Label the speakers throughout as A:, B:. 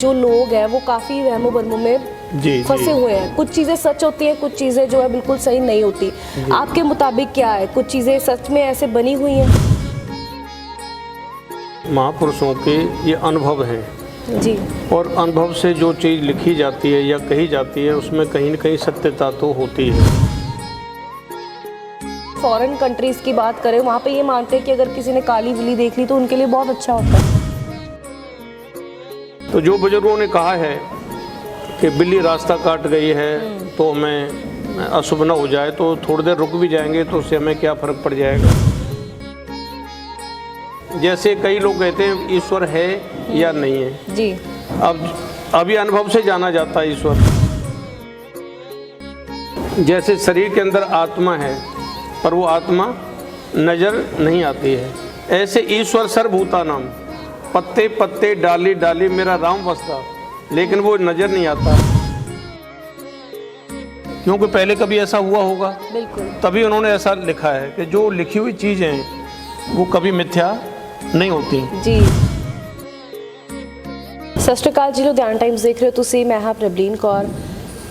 A: जो लोग हैं वो काफ़ी वहमो भरमों में फंसे हुए हैं। कुछ चीज़ें सच होती हैं, कुछ चीज़ें जो है बिल्कुल सही नहीं होती। आपके मुताबिक क्या है, कुछ चीज़ें सच में ऐसे बनी हुई हैं?
B: महापुरुषों के ये अनुभव हैं
A: जी।
B: और अनुभव से जो चीज़ लिखी जाती है या कही जाती है उसमें कहीं न कहीं सत्यता तो होती है।
A: फॉरेन कंट्रीज़ की बात करें, वहाँ पे ये मानते हैं कि अगर किसी ने काली बिल्ली देख ली तो उनके लिए बहुत अच्छा होता है।
B: तो जो बुजुर्गों ने कहा है कि बिल्ली रास्ता काट गई है तो हमें अशुभ न हो जाए, तो थोड़ी देर रुक भी जाएंगे तो उससे हमें क्या फ़र्क पड़ जाएगा। जैसे कई लोग कहते हैं ईश्वर है या नहीं है।
A: जी।
B: अब अभी अनुभव से जाना जाता है ईश्वर। जैसे शरीर के अंदर आत्मा है पर वो आत्मा नज़र नहीं आती है, ऐसे ईश्वर सर्वभूतानाम पत्ते पत्ते डाली डाली मेरा राम वसता, लेकिन वो नज़र नहीं आता क्योंकि पहले कभी ऐसा हुआ होगा,
A: बिल्कुल।
B: तभी उन्होंने ऐसा लिखा है कि जो लिखी हुई चीज़ें वो कभी मिथ्या नहीं होती।
A: जी। सत श्री अकाल जी, लुधियाना टाइम्स देख रहे हो तुसी, मैं हाँ प्रबलीन कौर।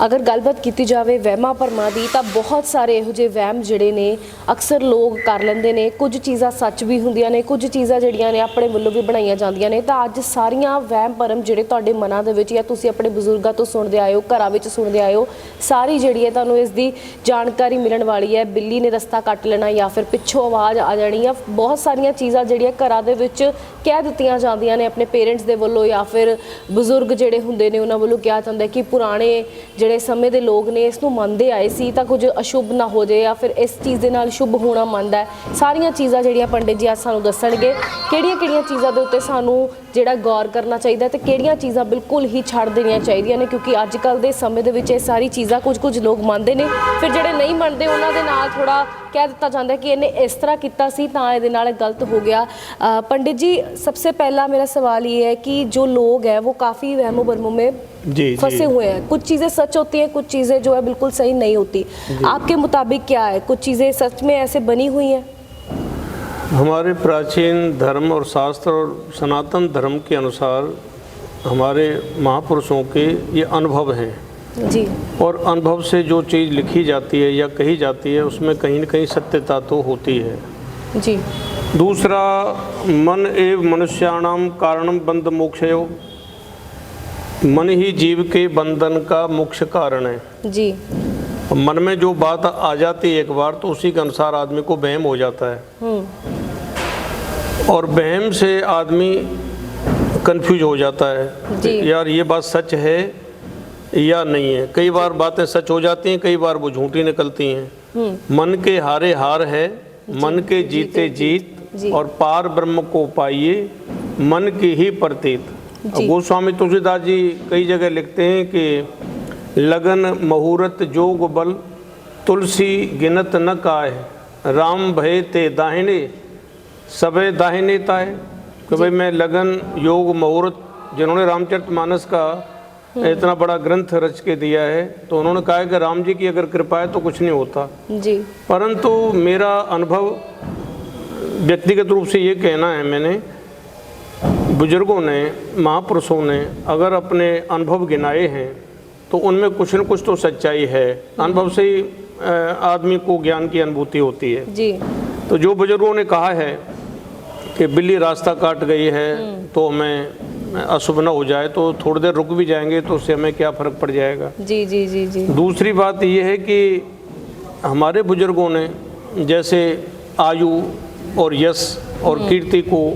A: अगर गलबात की जाए वहमां भरमां दी तां बहुत सारे इहो जिहे वहम जिहड़े ने अक्सर लोग कर लैंदे ने। कुछ चीज़ां सच भी हुंदियां ने, कुछ चीज़ां जिहड़ियां ने अपने वल्लों भी बनाईयां जांदियां ने। तां अज सारियां वहम भरम जिहड़े तुहाडे मनां दे विच या तुसीं अपने बजुर्गां तो सुणदे आए हो, घरां विच सुणदे आए हो, सारी जिहड़ी है तुहानूं इस दी जानकारी मिलण वाली है। बिल्ली ने रस्ता कट लेना या फिर पिछों आवाज़ आ जानी, या बहुत सारियां चीज़ां जिहड़ियां घरां दे विच कह दित्तियां जांदियां ने अपने पेरेंट्स दे वल्लों, या फिर बजुर्ग जिहड़े हुंदे ने उन्हां वल्लों कहा जांदा कि पुराने जिहड़े समय दे लोग ने इस नूं मनदे आए सी तां कुछ अशुभ ना हो जाए या फिर इस चीज़ दे नाल शुभ होना मनदा है। सारियां चीज़ां जिहड़ियां पंडित जी अज सानूं दस्सणगे किहड़ियां-किहड़ियां चीज़ां दे उत्ते सानूं जिहड़ा गौर करना चाहिए ते किहड़ियां चीज़ां बिल्कुल ही छड्ड देणियां चाहीदियां ने, क्योंकि अजकल दे समय दे विच ये सारी चीज़ां कुछ लोग मनदे ने, फिर जिहड़े नहीं मनदे उन्हां दे नाल थोड़ा कह दिता जाता है कि इन्हें इस तरह किया सी तां इहदे नाल गलत हो गया। पंडित जी, सबसे पहला मेरा सवाल ये है कि जो लोग हैं वो काफ़ी वहमो भरमों में फंसे हुए हैं। कुछ चीज़ें सच होती हैं, कुछ चीज़ें जो है बिल्कुल सही नहीं होती। आपके मुताबिक क्या है, कुछ चीज़ें सच में ऐसे बनी हुई हैं?
B: हमारे प्राचीन धर्म और शास्त्र और सनातन धर्म के अनुसार हमारे महापुरुषों के ये अनुभव हैं
A: जी। और
B: अनुभव से जो चीज़ लिखी जाती है या कही जाती है उसमें कहीं न कहीं सत्यता तो होती है।
A: जी।
B: दूसरा, मन एव मनुष्याणाम कारणम बंध मोक्षयो, मन ही जीव के बंधन का मुख्य कारण है।
A: जी।
B: मन में जो बात आ जाती है एक बार तो उसी के अनुसार आदमी को वहम हो जाता है और वहम से आदमी कंफ्यूज हो जाता है, यार ये बात सच है या नहीं है। कई बार बातें सच हो जाती हैं, कई बार वो झूठी निकलती हैं। मन के हारे हार है, मन के जीते जीत, और पार ब्रह्म को पाइए मन की ही प्रतीत। गोस्वामी तुलसीदास जी कई जगह लिखते हैं कि लगन मुहूर्त जोग बल तुलसी गिनत न काहे, राम भय ते दाहिने सबे दाहिने ताए। कि भाई मैं लगन योग मुहूर्त, जिन्होंने रामचरितमानस का इतना बड़ा ग्रंथ रच के दिया है, तो उन्होंने कहा है कि राम जी की अगर कृपा है तो कुछ नहीं होता
A: जी।
B: परंतु मेरा अनुभव व्यक्तिगत रूप से ये कहना है, मैंने बुजुर्गों ने, महापुरुषों ने अगर अपने अनुभव गिनाए हैं तो उनमें कुछ न कुछ तो सच्चाई है। अनुभव से ही आदमी को ज्ञान की अनुभूति होती है।
A: जी।
B: तो जो बुजुर्गों ने कहा है कि बिल्ली रास्ता काट गई है तो हमें अशुभ न हो जाए, तो थोड़ी देर रुक भी जाएंगे तो उससे हमें क्या फ़र्क पड़ जाएगा।
A: जी जी जी जी। दूसरी
B: बात यह है कि हमारे बुजुर्गों ने जैसे आयु और यश और कीर्ति को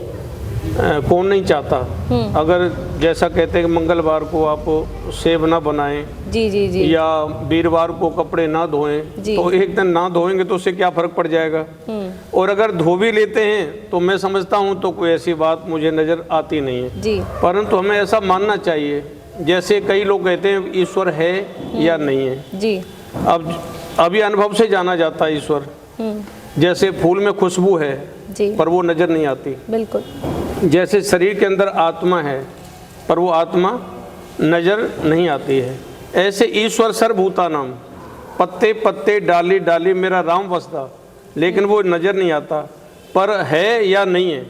B: कौन नहीं चाहता। अगर जैसा कहते हैं कि मंगलवार को आप सेब ना बनाएं,
A: जी जी जी, या
B: वीरवार को कपड़े ना धोएं, तो एक दिन ना धोएंगे तो उससे क्या फ़र्क पड़ जाएगा। और अगर धो भी लेते हैं तो मैं समझता हूं तो कोई ऐसी बात मुझे नज़र आती नहीं है जी। परंतु हमें ऐसा मानना चाहिए, जैसे कई लोग कहते हैं ईश्वर है या नहीं है जी। अब अभी अनुभव से जाना जाता है ईश्वर। जैसे फूल में खुशबू है जी, पर वो नज़र नहीं आती। बिल्कुल। जैसे शरीर के अंदर आत्मा है पर वो आत्मा नज़र नहीं आती है, ऐसे ईश्वर सर्वभूतानाम पत्ते पत्ते डाली डाली मेरा राम वसता, लेकिन वो नज़र नहीं आता। पर है या नहीं है,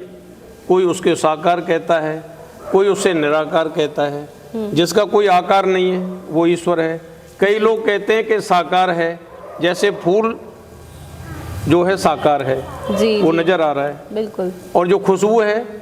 B: कोई उसके साकार कहता है, कोई उसे निराकार कहता है, जिसका कोई आकार नहीं है, वो ईश्वर है। कई लोग कहते हैं कि साकार है, जैसे फूल जो है साकार है,
A: जी
B: वो
A: जी,
B: नजर आ रहा है,
A: बिल्कुल
B: और जो खुशबू है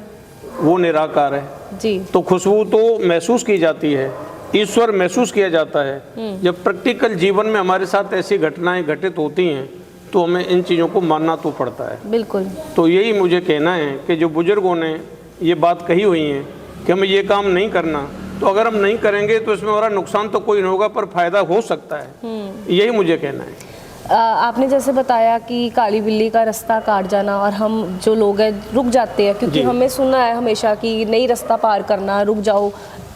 B: वो निराकार है।
A: जी
B: तो खुशबू तो महसूस की जाती है, ईश्वर महसूस किया जाता है। जब प्रैक्टिकल जीवन में हमारे साथ ऐसी घटनाएं घटित होती हैं तो हमें इन चीज़ों को मानना तो पड़ता है।
A: बिल्कुल।
B: तो यही मुझे कहना है कि जो बुजुर्गों ने ये बात कही हुई है कि हमें ये काम नहीं करना, तो अगर हम नहीं करेंगे तो इसमें हमारा नुकसान तो कोई नहीं होगा, पर फायदा हो सकता है। यही मुझे कहना है।
A: आपने जैसे बताया कि काली बिल्ली का रास्ता काट जाना, और हम जो लोग हैं रुक जाते हैं, क्योंकि
B: जी।
A: हमें सुना है हमेशा कि नहीं रास्ता पार करना, रुक जाओ।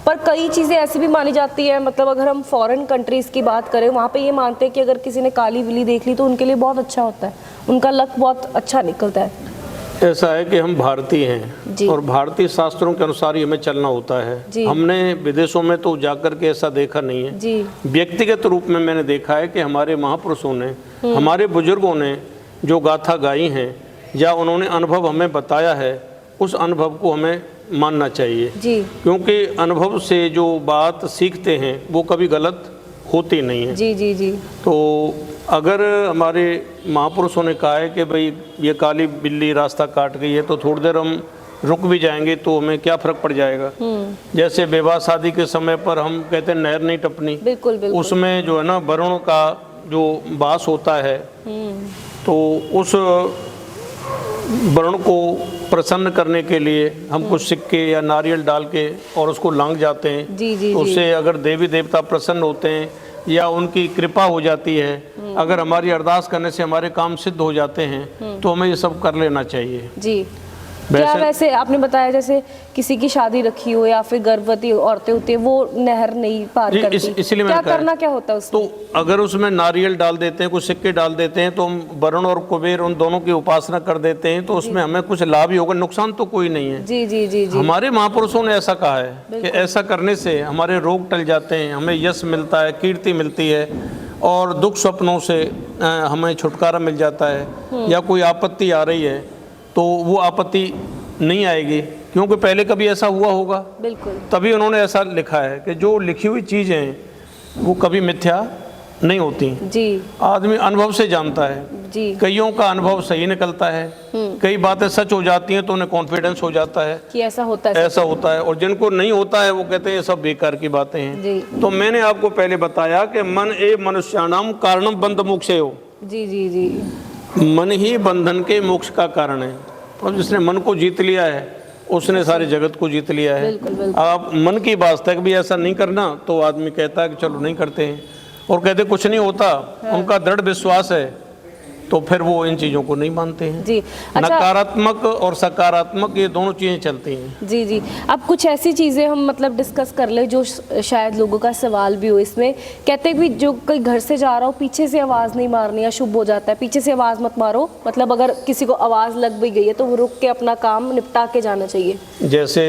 A: पर कई चीज़ें ऐसी भी मानी जाती है, मतलब अगर हम फॉरेन कंट्रीज़ की बात करें, वहाँ पे ये मानते हैं कि अगर किसी ने काली बिल्ली देख ली तो उनके लिए बहुत अच्छा होता है, उनका लक बहुत अच्छा निकलता है।
B: ऐसा है कि हम भारतीय
A: जी।
B: हैं और भारतीय शास्त्रों के अनुसार ही हमें चलना होता
A: जी।
B: है। हमने विदेशों में तो जाकर के ऐसा देखा नहीं है।
A: जी
B: व्यक्तिगत रूप में मैंने देखा है कि हमारे महापुरुषों ने, हमारे बुजुर्गों ने जो गाथा गाई हैं या उन्होंने अनुभव हमें बताया है, उस अनुभव को हमें मानना चाहिए।
A: जी
B: क्योंकि अनुभव से जो बात सीखते हैं वो कभी गलत होती नहीं है।
A: जी जी जी
B: तो अगर हमारे महापुरुषों ने कहा है कि भाई ये काली बिल्ली रास्ता काट गई है, तो थोड़ी देर हम रुक भी जाएंगे तो हमें क्या फ़र्क पड़ जाएगा। जैसे विवाह शादी के समय पर हम कहते हैं नहर नहीं टपनी,
A: बिल्कुल बिल्कुल।
B: उसमें जो है ना वरुण का जो वास होता है, तो उस वरुण को प्रसन्न करने के लिए हम कुछ सिक्के या नारियल डाल के और उसको लांग जाते हैं।
A: जी जी
B: तो
A: जी
B: उससे अगर देवी देवता प्रसन्न होते हैं या उनकी कृपा हो जाती है, अगर हमारी अरदास करने से हमारे काम सिद्ध हो जाते हैं, तो हमें ये सब कर लेना चाहिए।
A: जी। क्या वैसे आपने बताया जैसे किसी की शादी रखी हो या फिर गर्भवती औरतें होती है, वो नहर नहीं पार
B: जी,
A: करती,
B: इसलिए
A: क्या
B: मैंने कहा
A: करना क्या होता है उसमें?
B: तो अगर उसमें नारियल डाल देते हैं, कुछ सिक्के डाल देते हैं, तो हम वरुण और कुबेर उन दोनों की उपासना कर देते हैं, तो उसमें हमें कुछ लाभ ही होगा, नुकसान तो कोई नहीं है।
A: जी जी जी जी
B: हमारे महापुरुषों ने ऐसा कहा है कि ऐसा करने से हमारे रोग टल जाते हैं, हमें यश मिलता है, कीर्ति मिलती है, और दुख स्वप्नों से हमें छुटकारा मिल जाता है। या कोई आपत्ति आ रही है तो वो आपत्ति नहीं आएगी, क्योंकि पहले कभी ऐसा हुआ होगा,
A: बिल्कुल।
B: तभी उन्होंने ऐसा लिखा है कि जो लिखी हुई चीज़ें वो कभी मिथ्या नहीं होती।
A: जी
B: आदमी अनुभव से जानता है,
A: जी
B: कईयों का अनुभव सही निकलता है, कई बातें सच हो जाती हैं तो उन्हें कॉन्फिडेंस हो जाता है,
A: कि ऐसा होता है।
B: ऐसा होता है, और जिनको नहीं होता है वो कहते हैं ये सब बेकार की बातें हैं।
A: जी
B: तो मैंने आपको पहले बताया कि मन ए मनुष्याणाम कारणम बंध मोक्षयो,
A: जी जी जी
B: मन ही बंधन के मोक्ष का कारण है। और जिसने मन को जीत लिया है उसने सारे जगत को जीत लिया है।
A: बिल्कुल बिल्कुल।
B: आप मन की बात तक भी ऐसा नहीं करना, तो आदमी कहता है कि चलो नहीं करते हैं, और कहते कुछ नहीं होता। उनका दृढ़ विश्वास है तो फिर वो इन चीज़ों को नहीं मानते हैं।
A: जी अच्छा।
B: नकारात्मक और सकारात्मक ये दोनों चीज़ें चलती हैं।
A: जी जी। अब कुछ ऐसी चीज़ें हम मतलब डिस्कस कर ले जो शायद लोगों का सवाल भी हो इसमें। कहते हैं कि जो कोई घर से जा रहा हो पीछे से आवाज़ नहीं मारनी, अशुभ हो जाता है, पीछे से आवाज़ मत मारो, मतलब अगर किसी को आवाज़ लग भी गई है तो वो रुक के अपना काम निपटा के जाना चाहिए।
B: जैसे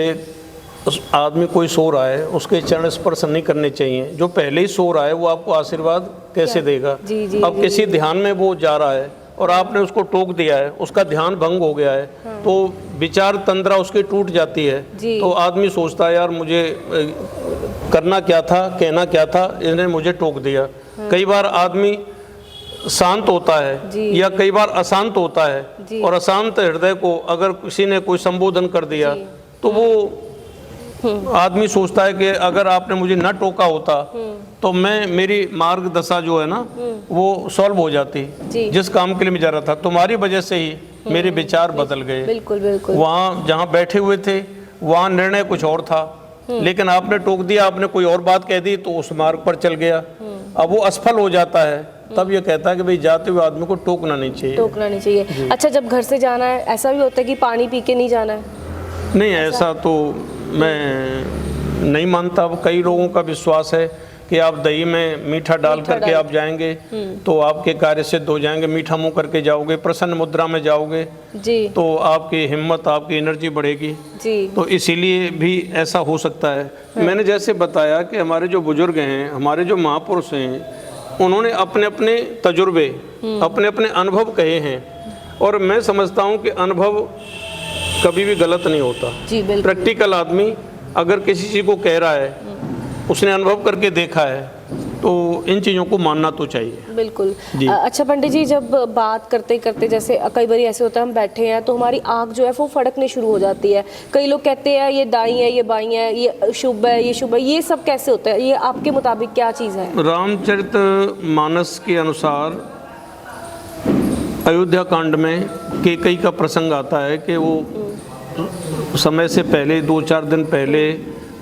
B: उस आदमी कोई सो रहा है, उसके चरण स्पर्श नहीं करने चाहिए। जो पहले ही सो रहा है वो आपको आशीर्वाद कैसे देगा?
A: जी जी
B: अब किसी ध्यान में वो जा रहा है और आपने उसको टोक दिया है, उसका ध्यान भंग हो गया है, तो विचार तंद्रा उसकी टूट जाती है।
A: जी।
B: तो आदमी सोचता है यार मुझे करना क्या था, कहना क्या था, इसने मुझे टोक दिया। कई बार आदमी शांत होता है
A: जी।
B: या कई बार अशांत होता
A: जी।
B: है, और अशांत हृदय को अगर किसी ने कोई संबोधन कर दिया तो वो आदमी सोचता है कि अगर आपने मुझे न टोका होता तो मैं मेरी मार्ग दशा जो है ना वो सॉल्व हो जाती।
A: जी।
B: जिस काम के लिए मैं जा रहा था तुम्हारी वजह से ही मेरे विचार बदल गए।
A: बिल्कुल बिल्कुल।
B: वहाँ जहाँ बैठे हुए थे वहाँ निर्णय कुछ और था, लेकिन आपने टोक दिया, आपने कोई और बात कह दी तो उस मार्ग पर चल गया। अब वो असफल हो जाता है, तब ये कहता है कि भाई जाते हुए आदमी को टोकना नहीं चाहिए।
A: टोकना नहीं चाहिए। अच्छा, जब घर से जाना है ऐसा भी होता है कि पानी पी के नहीं जाना है?
B: नहीं, ऐसा तो मैं नहीं मानता। अब कई लोगों का विश्वास है कि आप दही में मीठा डाल करके आप जाएंगे तो आपके कार्य सिद्ध हो जाएंगे, मीठा मुंह करके जाओगे, प्रसन्न मुद्रा में जाओगे
A: जी
B: तो आपकी हिम्मत, आपकी एनर्जी बढ़ेगी।
A: जी
B: तो इसीलिए भी ऐसा हो सकता है। मैंने जैसे बताया कि हमारे जो बुजुर्ग हैं, हमारे जो महापुरुष हैं, उन्होंने अपने अपने तजुर्बे, अपने अपने अनुभव कहे हैं, और मैं समझता हूँ कि अनुभव कभी भी गलत नहीं होता।
A: जी बिल्कुल।
B: प्रैक्टिकल आदमी अगर किसी चीज़ को कह रहा है उसने अनुभव करके देखा है, तो इन चीज़ों को मानना तो चाहिए।
A: बिल्कुल।
B: जी।
A: अच्छा पंडित जी, जब बात करते करते जैसे कई बार ऐसे होता है हम बैठे हैं तो हमारी आँख जो है वो फड़कने शुरू हो जाती है। कई लोग कहते हैं ये दाई है, ये बाई है, ये शुभ है, ये शुभ है, ये सब कैसे होता है? ये आपके मुताबिक क्या चीज़ है?
B: रामचरितमानस के अनुसार अयोध्या कांड में कैकेयी का प्रसंग आता है कि वो समय से पहले 2-4 दिन पहले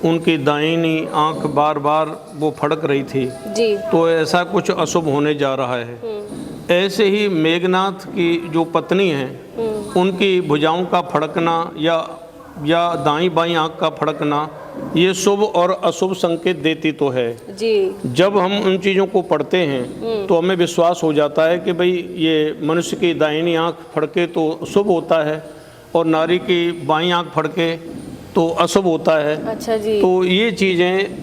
B: उनकी दाहिनी आंख बार बार वो फड़क रही थी
A: जी।
B: तो ऐसा कुछ अशुभ होने जा रहा है। ऐसे ही मेघनाथ की जो पत्नी हैं उनकी भुजाओं का फड़कना या दाई बाई आंख का फड़कना ये शुभ और अशुभ संकेत देती तो है
A: जी।
B: जब हम उन चीज़ों को पढ़ते हैं तो हमें विश्वास हो जाता है कि भाई ये मनुष्य की दाहिनी आंख फड़के तो शुभ होता है और नारी की बाई आंख फड़के तो अशुभ होता है।
A: अच्छा जी।
B: तो ये चीज़ें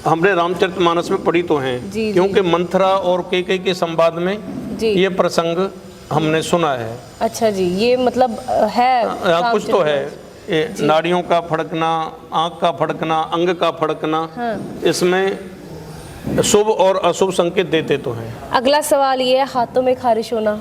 B: हमने रामचरितमानस में पढ़ी तो हैं
A: जी,
B: क्योंकि मंथरा और कैकेयी के संवाद में
A: जी।
B: ये प्रसंग हमने सुना है।
A: अच्छा जी, ये मतलब है
B: कुछ तो है, ये नाड़ियों का फड़कना, आँख का फड़कना, अंग का फड़कना,
A: हाँ।
B: इसमें शुभ और अशुभ संकेत देते तो हैं।
A: अगला सवाल ये है, हाथों में खारिश होना,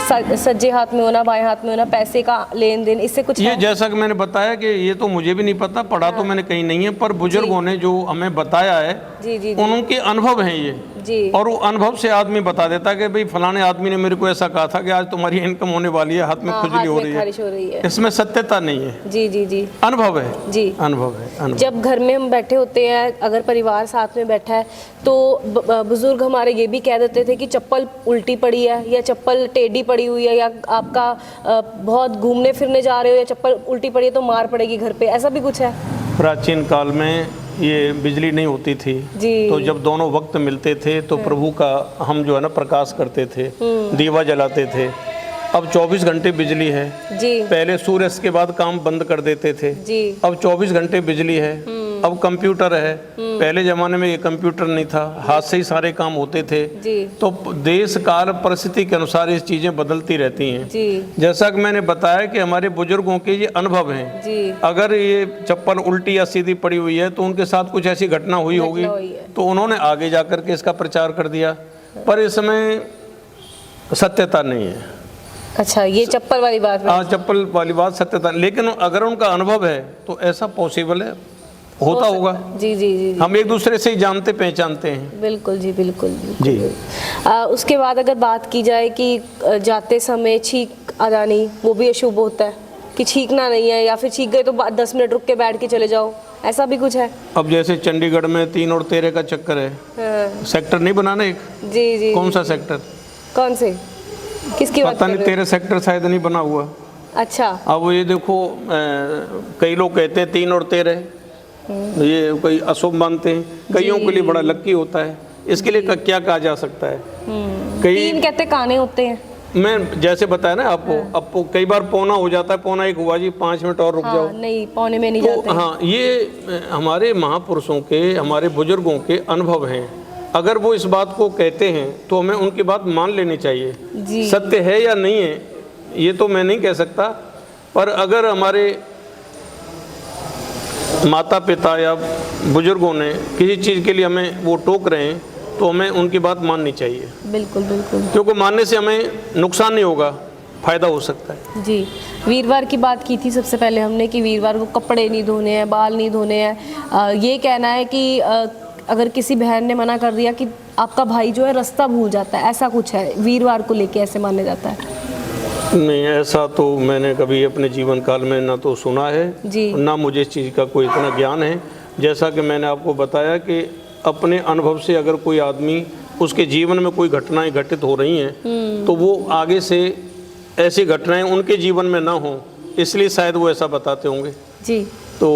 A: सज्जे हाथ में होना, बाएं हाथ में होना, पैसे का लेन देन, इससे कुछ
B: ये
A: है?
B: जैसा कि मैंने बताया कि ये तो मुझे भी नहीं पता, पढ़ा तो मैंने कहीं नहीं है, पर बुजुर्गों ने जो हमें बताया है
A: जी जी
B: उनके अनुभव हैं ये
A: जी।
B: और वो अनुभव से आदमी बता देता कि भाई फलाने आदमी ने मेरे को ऐसा कहा था कि आज तुम्हारी इनकम होने वाली है, हाथ में खुजली हो रही
A: खारिश हो रही है।
B: इसमें सत्यता नहीं है,
A: जी जी जी।
B: अनुभव है
A: जी।
B: अनुभव है अनुभव।
A: जब घर में हम बैठे होते हैं, अगर परिवार साथ में बैठा है तो बुजुर्ग हमारे ये भी कह देते थे कि चप्पल उल्टी पड़ी है या चप्पल टेढ़ी पड़ी हुई है या आपका बहुत घूमने फिरने जा रहे हो या चप्पल उल्टी पड़ी है तो मार पड़ेगी घर पे, ऐसा भी कुछ है?
B: प्राचीन काल में ये बिजली नहीं होती थी
A: जी।
B: तो जब दोनों वक्त मिलते थे तो प्रभु का हम जो है ना प्रकाश करते थे, दीवा जलाते थे। अब 24 घंटे बिजली है
A: जी।
B: पहले सूर्यास्त के बाद काम बंद कर देते थे
A: जी।
B: अब 24 घंटे बिजली है। अब कंप्यूटर है, पहले ज़माने में ये कंप्यूटर नहीं था, हाथ से ही सारे काम होते थे।
A: जी।
B: तो देश काल परिस्थिति के अनुसार ये चीज़ें बदलती रहती हैं।
A: जी।
B: जैसा कि मैंने बताया कि हमारे बुजुर्गों के ये अनुभव हैं।
A: जी।
B: अगर ये चप्पल उल्टी या सीधी पड़ी हुई है तो उनके साथ कुछ ऐसी घटना हुई होगी तो उन्होंने आगे जा कर के इसका प्रचार कर दिया, पर इसमें सत्यता नहीं है।
A: अच्छा, ये चप्पल वाली बात?
B: हाँ, चप्पल वाली बात सत्यता, लेकिन अगर उनका अनुभव है तो ऐसा पॉसिबल है, होता होगा। जी जी जी। हम एक दूसरे से ही जानते पहचानते हैं।
A: बिल्कुल जी, बिल्कुल
B: जी।
A: उसके बाद अगर बात की जाए कि जाते समय छींक आ जानी, वो भी अशुभ होता है कि छींकना नहीं है, या फिर छींक गए तो 10 मिनट रुक के बैठ के चले जाओ, ऐसा भी कुछ है?
B: अब जैसे चंडीगढ़ में 3 और 13 का चक्कर है।
A: हाँ।
B: सेक्टर नहीं बनाना एक?
A: जी जी।
B: कौन सा सेक्टर?
A: कौन से, किसकी बात
B: पता
A: कर
B: नहीं,
A: रहे हो?
B: 13 सेक्टर शायद नहीं बना हुआ।
A: अच्छा।
B: अब ये देखो, कई लोग कहते हैं 3 और 13 ये कोई अशुभ मानते हैं, कईयों के लिए बड़ा लक्की होता है। इसके लिए क्या कहा जा सकता है? कई
A: 3 कहते काने होते हैं।
B: मैं जैसे बताया ना आपको, अब कई बार पौना हो जाता है, पौना 1 हुआ जी, 5 मिनट और रुक जाओ।
A: नहीं, पौने में नहीं
B: तो
A: जाते।
B: हाँ, ये हमारे महापुरुषों के, हमारे बुजुर्गों के अनुभव हैं। अगर वो इस बात को कहते हैं तो हमें उनकी बात मान लेनी चाहिए।
A: जी।
B: सत्य है या नहीं है ये तो मैं नहीं कह सकता, पर अगर हमारे माता पिता या बुजुर्गों ने किसी चीज़ के लिए हमें वो टोक रहे हैं तो हमें उनकी बात माननी चाहिए।
A: बिल्कुल बिल्कुल।
B: क्योंकि मानने से हमें नुकसान नहीं होगा, फ़ायदा हो सकता है।
A: जी। वीरवार की बात की थी सबसे पहले हमने कि वीरवार को कपड़े नहीं धोने हैं, बाल नहीं धोने हैं। ये कहना है कि अगर किसी बहन ने मना कर दिया कि आपका भाई जो है रास्ता भूल जाता है, ऐसा कुछ है वीरवार को लेके, ऐसे माना जाता है?
B: नहीं, ऐसा तो मैंने कभी अपने जीवन काल में ना तो सुना है
A: जी।
B: ना मुझे इस चीज़ का कोई इतना ज्ञान है। जैसा कि मैंने आपको बताया कि अपने अनुभव से अगर कोई आदमी, उसके जीवन में कोई घटनाएं घटित हो रही हैं तो वो आगे से ऐसी घटनाएं उनके जीवन में ना हो, इसलिए शायद वो ऐसा बताते होंगे।
A: जी।
B: तो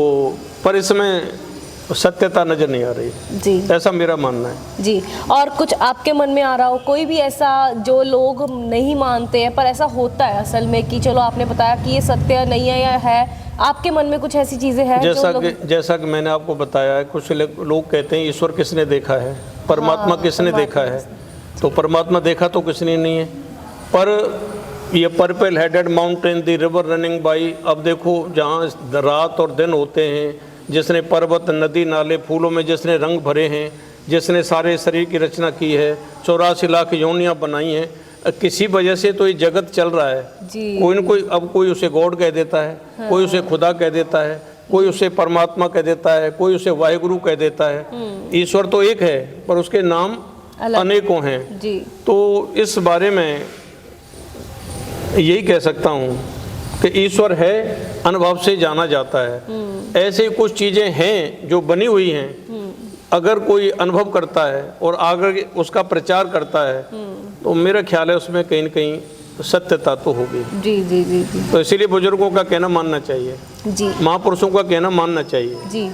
B: पर इसमें सत्यता नज़र नहीं आ रही
A: जी,
B: ऐसा मेरा मानना है।
A: जी। और कुछ आपके मन में आ रहा हो, कोई भी ऐसा जो लोग नहीं मानते हैं पर ऐसा होता है असल में, कि चलो आपने बताया कि ये सत्य नहीं है या है, आपके मन में कुछ ऐसी चीज़ें हैं
B: जैसा कि मैंने आपको बताया है, कुछ लोग कहते हैं ईश्वर किसने देखा है, परमात्मा किसने देखा है, तो परमात्मा देखा तो किसने नहीं है। पर ये purple headed mountain the river running by, अब देखो जहाँ रात और दिन होते हैं, जिसने पर्वत, नदी, नाले, फूलों में जिसने रंग भरे हैं, जिसने सारे शरीर की रचना की है, 84 लाख योनियाँ बनाई हैं, किसी वजह से तो ये जगत चल रहा है।
A: जी।
B: कोई न कोई, अब कोई उसे गॉड कह देता है, कोई उसे खुदा कह देता है, कोई उसे परमात्मा कह देता है, कोई उसे वाहिगुरु कह देता है। ईश्वर तो एक है पर उसके नाम अनेकों हैं।
A: जी।
B: तो इस बारे में यही कह सकता हूँ कि ईश्वर है, अनुभव से जाना जाता है। ऐसे कुछ चीज़ें हैं जो बनी हुई हैं, अगर कोई अनुभव करता है और आगे उसका प्रचार करता है तो मेरा ख्याल है उसमें कहीं न कहीं सत्यता तो होगी।
A: जी जी जी जी
B: तो इसीलिए बुजुर्गों का कहना मानना चाहिए,
A: जी
B: महापुरुषों का कहना मानना चाहिए,
A: जी।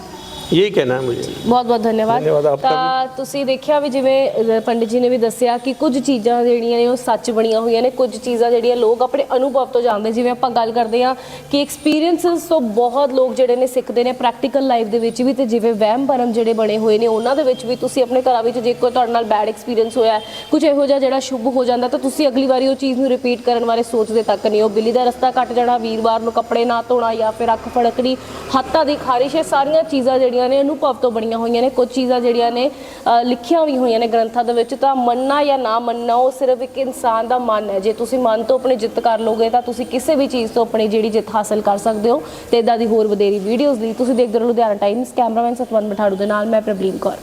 B: यही कहना है मुझे।
A: ਬਹੁਤ ਬਹੁਤ ਧੰਨਵਾਦ।
B: ਧੰਨਵਾਦ ਆਪਕਾ
A: ਤਾਂ ਤੁਸੀਂ ਦੇਖਿਆ ਵੀ ਜਿਵੇਂ ਪੰਡਿਤ ਜੀ ਨੇ ਵੀ ਦੱਸਿਆ ਕਿ ਕੁਝ ਚੀਜ਼ਾਂ ਜਿਹੜੀਆਂ ਨੇ ਉਹ ਸੱਚ ਬਣੀਆਂ ਹੋਈਆਂ ਨੇ, ਕੁਝ ਚੀਜ਼ਾਂ ਜਿਹੜੀਆਂ ਲੋਕ ਆਪਣੇ ਅਨੁਭਵ ਤੋਂ ਜਾਣਦੇ। ਜਿਵੇਂ ਆਪਾਂ ਗੱਲ ਕਰਦੇ ਹਾਂ ਕਿ ਐਕਸਪੀਰੀਐਂਸਸ ਤੋਂ ਬਹੁਤ ਲੋਕ ਜਿਹੜੇ ਨੇ ਸਿੱਖਦੇ ਨੇ ਪ੍ਰੈਕਟੀਕਲ ਲਾਈਫ ਦੇ ਵਿੱਚ ਵੀ, ਤੇ ਜਿਵੇਂ ਵਹਿਮ ਭਰਮ ਜਿਹੜੇ ਬਣੇ ਹੋਏ ਨੇ ਉਹਨਾਂ ਦੇ ਵਿੱਚ ਵੀ ਤੁਸੀਂ ਆਪਣੇ ਘਰਾਂ ਵਿੱਚ ਜੇ ਕੋਈ ਤੁਹਾਡੇ ਨਾਲ ਬੈਡ ਐਕਸਪੀਰੀਐਂਸ ਹੋਇਆ, ਕੁਝ ਇਹੋ ਜਿਹਾ ਜਿਹੜਾ ਸ਼ੁਭ ਹੋ ਜਾਂਦਾ, ਤਾਂ ਤੁਸੀਂ ਅਗਲੀ ਵਾਰੀ ਉਹ ਚੀਜ਼ ਨੂੰ ਰਿਪੀਟ ਕਰਨ ਬਾਰੇ ਸੋਚਦੇ ਤੱਕ ਨਹੀਂ ਹੋ। ਬਿੱਲੀ ਦਾ ਰਸਤਾ ਕੱਟ ਜਾਣਾ, ਵੀਰਵਾਰ ਨੂੰ ਕੱਪੜੇ ਨਾ ਧੋਣਾ ਜਾਂ ਫਿਰ ਅੱਖ ਫੜਕਣੀ, ਹੱਥਾਂ ਦੀ ਖਾਰਿਸ਼, ਇਹ ਸਾਰੀਆਂ ਚੀਜ਼ਾਂ ਜਿਹੜੀਆਂ ਨੇ ਅਨੁਭਵ ਤੋਂ ਬਣੀਆਂ ਹੋਈਆਂ ਨੇ। ਕੁਝ ਚੀਜ਼ਾਂ ਜਿਹੜੀਆਂ ਨੇ ਲਿਖੀਆਂ ਵੀ ਹੋਈਆਂ ਨੇ ਗ੍ਰੰਥਾਂ ਦੇ ਵਿੱਚ। ਤਾਂ ਮੰਨਣਾ ਜਾਂ ਨਾ ਮੰਨਣਾ ਉਹ ਸਿਰਫ ਇੱਕ ਇਨਸਾਨ ਦਾ ਮਨ ਹੈ। ਜੇ ਤੁਸੀਂ ਮਨ ਤੋਂ ਆਪਣੀ ਜਿੱਤ ਕਰ ਲੋਗੇ ਤਾਂ ਤੁਸੀਂ ਕਿਸੇ ਵੀ ਚੀਜ਼ ਤੋਂ ਆਪਣੀ ਜਿਹੜੀ ਜਿੱਤ ਹਾਸਲ ਕਰ ਸਕਦੇ ਹੋ। ਤੇ ਇਦਾਂ ਦੀ ਹੋਰ ਵਧੇਰੀ ਵੀਡੀਓਜ਼ ਲਈ ਤੁਸੀਂ ਦੇਖਦੇ ਰਹੋ ਲੁਧਿਆਣਾ ਟਾਈਮਸ। ਕੈਮਰਾਮੈਨ ਸਤਵੰਤ ਮਠਾੜੂ ਦੇ ਨਾਲ ਮੈਂ ਪ੍ਰਬਲੀਨ ਕੌਰ।